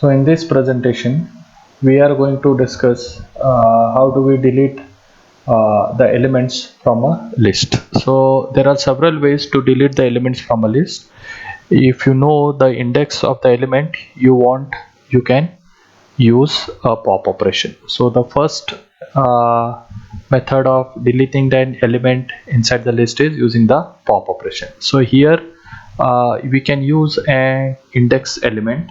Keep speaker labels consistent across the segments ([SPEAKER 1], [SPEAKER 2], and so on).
[SPEAKER 1] So in this presentation, we are going to discuss how do we delete the elements from a list. So there are several ways to delete the elements from a list. If you know the index of the element you want, you can use a pop operation. So the first uh, method of deleting the element inside the list is using the pop operation. So here we can use an index element.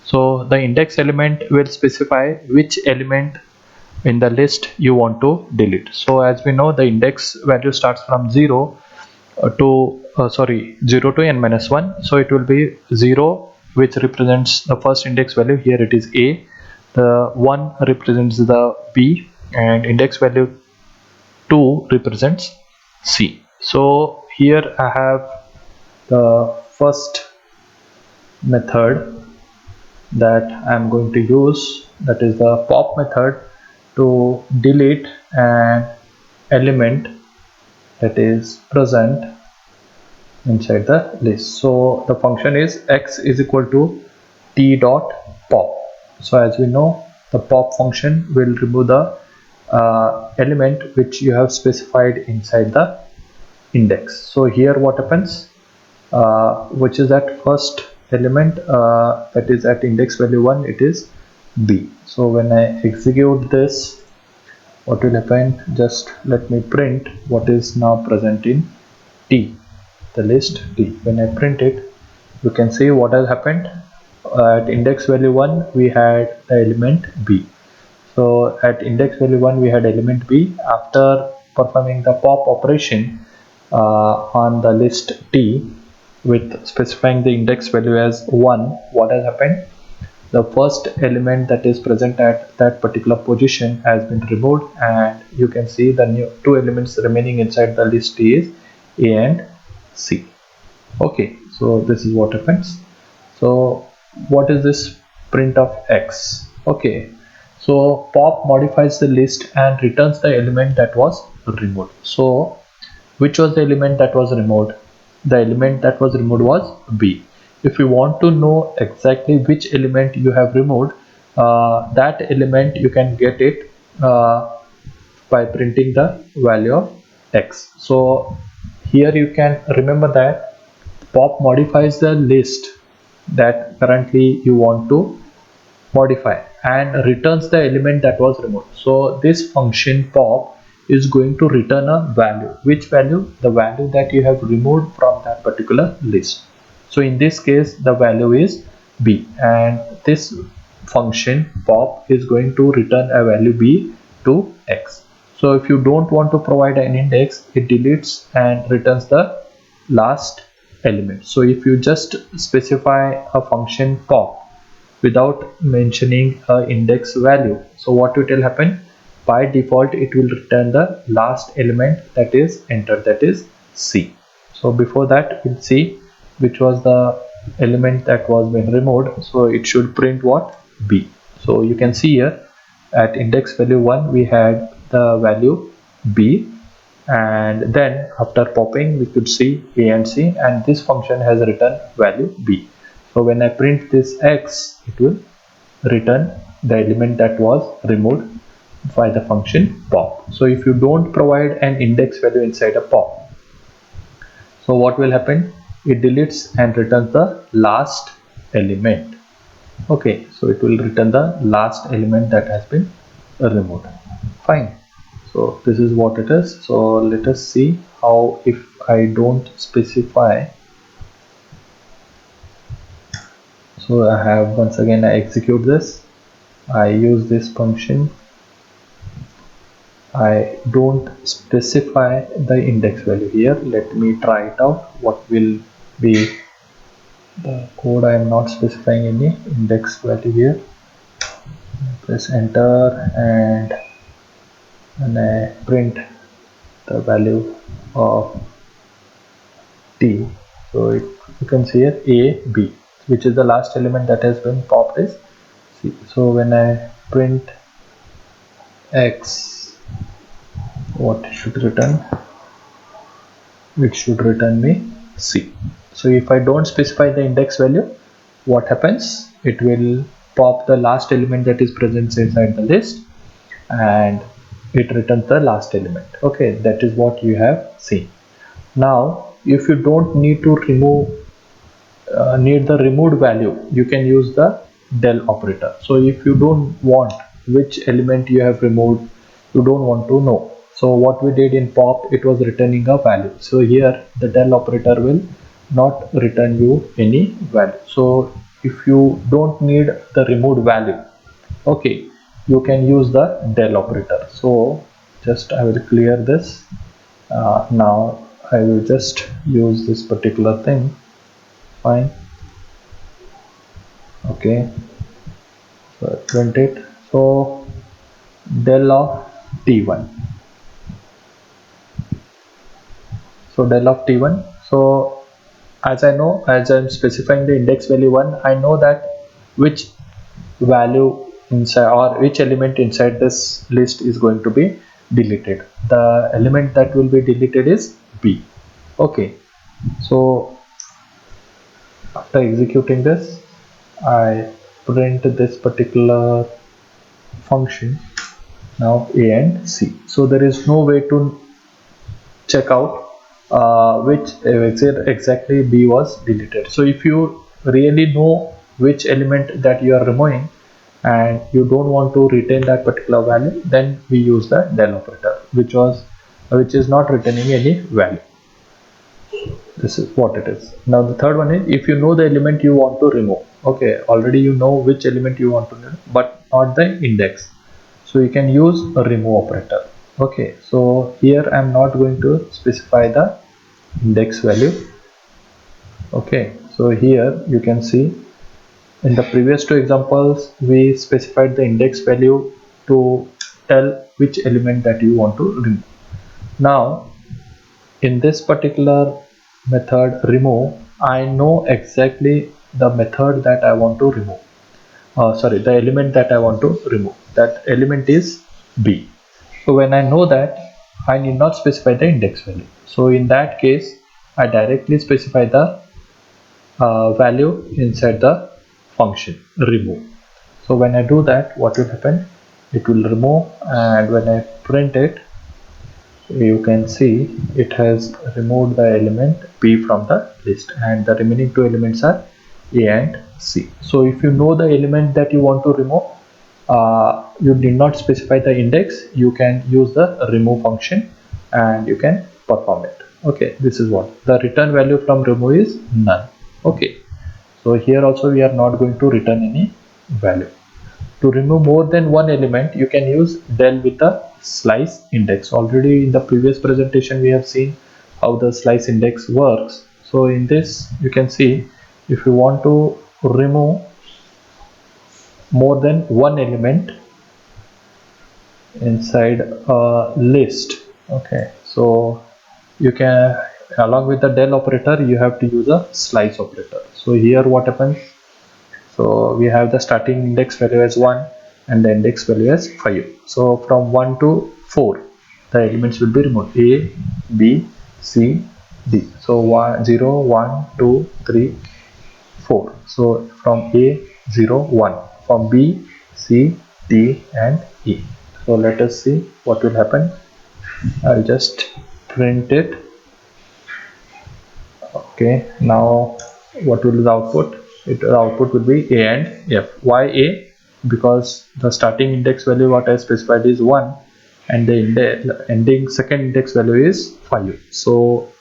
[SPEAKER 1] So the index element will specify which element in the list you want to delete. So as we know, the index value starts from 0 to 0 to n minus 1. So it will be 0, which represents the first index value. Here it is a. The 1 represents the b, and index value 2 represents c. So here I have the first method that I'm going to use, that is the pop method, to delete an element that is present inside the list. So the function is x is equal to t dot pop. So as we know, the pop function will remove the element which you have specified inside the index. So here what happens, which is that first element that is at index value 1, it is b. So when I execute this, what will happen, just let me print what is now present in t, the list t. When I print it, you can see what has happened. At index value 1 we had the element b. So at index value 1 we had element b. After performing the pop operation on the list t with specifying the index value as 1, what has happened, the first element that is present at that particular position has been removed, and you can see the new two elements remaining inside the list t is a and c. Okay, so this is what happens. So what is this print of x? Okay, so pop modifies the list and returns the element that was removed. So which was the element that was removed? The element that was removed was b. If you want to know exactly which element you have removed, that element you can get it by printing the value of x. So here you can remember that pop modifies the list that currently you want to modify and returns the element that was removed. So this function pop is going to return a value. Which value? The value that you have removed from that particular list. So in this case the value is b, and this function pop is going to return a value b to x. So if you don't want to provide an index, it deletes and returns the last element. So if you just specify a function pop without mentioning a index value, so what it will happen, by default it will return the last element that is entered, that is c. So before that we'll see which was the element that was been removed. So it should print what? b. So you can see here at index value 1 we had the value b, and then after popping we could see a and c, and this function has returned value b. So when I print this x, it will return the element that was removed by the function pop. So if you don't provide an index value inside a pop, so what will happen, it deletes and returns the last element. Okay, so it will return the last element that has been removed. Fine. So this is what it is. So let us see how, if I don't specify, so I have, once again I execute this, I use this function, I don't specify the index value here. Let me try it out. What will be the code? I am not specifying any index value here. Press enter, and I print the value of t. So you can see here a b, which is the last element that has been popped is c. So when I print x, what it should return, it should return me c. So if I don't specify the index value, what happens, it will pop the last element that is present inside the list, and it returns the last element. Okay, that is what you have seen. Now if you don't need to remove need the removed value, you can use the del operator. So if you don't want which element you have removed, you don't want to know, so what we did in pop, it was returning a value. So here the del operator will not return you any value. So if you don't need the removed value, okay, you can use the del operator. So just I will clear this. Now I will just use this particular thing. Fine. Okay, so print it. So del of t1, so del of t1. So as I know, as I'm specifying the index value 1, I know that which value inside or which element inside this list is going to be deleted. The element that will be deleted is b. Okay, so after executing this, I print this particular function now a and c. So there is no way to check out which exactly b was deleted. So if you really know which element that you are removing and you don't want to retain that particular value, then we use the del operator, which is not returning any value. This is what it is. Now the third one is, if you know the element you want to remove, okay, already you know which element you want to remove but not the index, so you can use a remove operator. Okay, so here I'm not going to specify the index value. Okay, so here you can see in the previous two examples we specified the index value to tell which element that you want to remove. Now in this particular method remove, I know exactly the method that I want to remove. Sorry, the element that I want to remove. That element is b. So when I know that, I need not specify the index value. So in that case, I directly specify the value inside the function remove. So when I do that, what will happen? It will remove, and when I print it, you can see it has removed the element b from the list, and the remaining two elements are a and c. So if you know the element that you want to remove, you did not specify the index, you can use the remove function and you can perform it. Okay, this is what the return value from remove is none. Okay, so here also we are not going to return any value. To remove more than one element, you can use del with a slice index. Already in the previous presentation we have seen how the slice index works. So in this you can see, if you want to remove more than one element inside a list, okay, so you can, along with the del operator, you have to use a slice operator. So here what happens, so we have the starting index value as 1 and the index value as 5. So from 1 to 4 the elements will be removed: a, b, c, d. So 1 0 1 2 3 4. So from a 0 1, from b, c, d and e. So let us see what will happen. I'll just print it. Okay, now what will be the output? The output will be a and f. Why a? Because the starting index value what I specified is 1 and the ending second index value is 5. So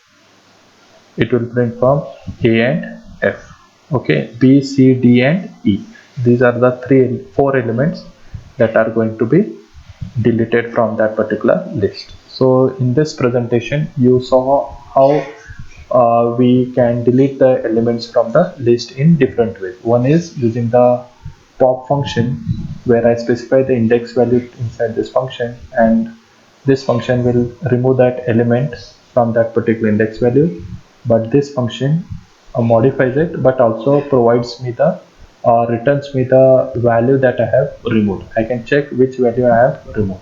[SPEAKER 1] it will print from a and f. Okay, b, c, d and e. These are the four elements that are going to be deleted from that particular list. So in this presentation you saw how we can delete the elements from the list in different ways. One is using the pop function, where I specify the index value inside this function, and this function will remove that element from that particular index value, but this function modifies it but also provides me the returns me the value that I have removed. I can check which value I have removed.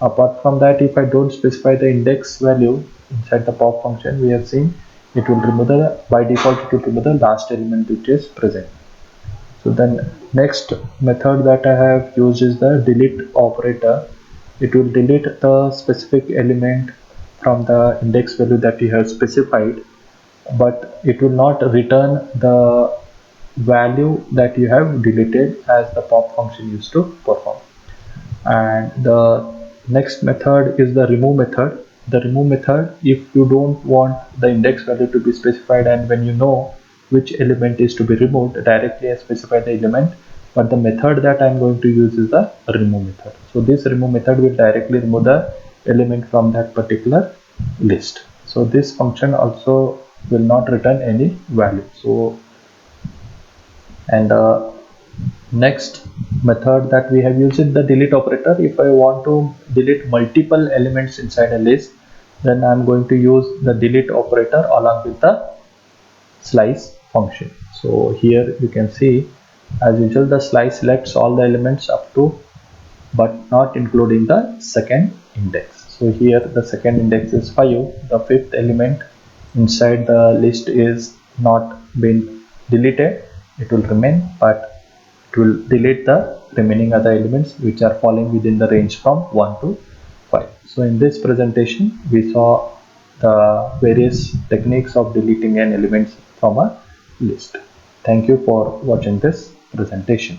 [SPEAKER 1] Apart from that, if I don't specify the index value inside the pop function, we have seen it will remove the, by default it will remove the last element which is present. So then next method that I have used is the delete operator. It will delete the specific element from the index value that you have specified, but it will not return the value that you have deleted as the pop function used to perform. And the next method is the remove method. The remove method, if you don't want the index value to be specified, and when you know which element is to be removed, directly I specify the element, but the method that I'm going to use is the remove method. So this remove method will directly remove the element from that particular list. So this function also will not return any value. So, and next method that we have used is the delete operator. If I want to delete multiple elements inside a list, then I'm going to use the delete operator along with the slice function. So here you can see, as usual, the slice selects all the elements up to but not including the second index. So here the second index is 5. The fifth element inside the list is not been deleted. It will remain, but it will delete the remaining other elements which are falling within the range from 1 to 5. So in this presentation we saw the various techniques of deleting an element from a list. Thank you for watching this presentation.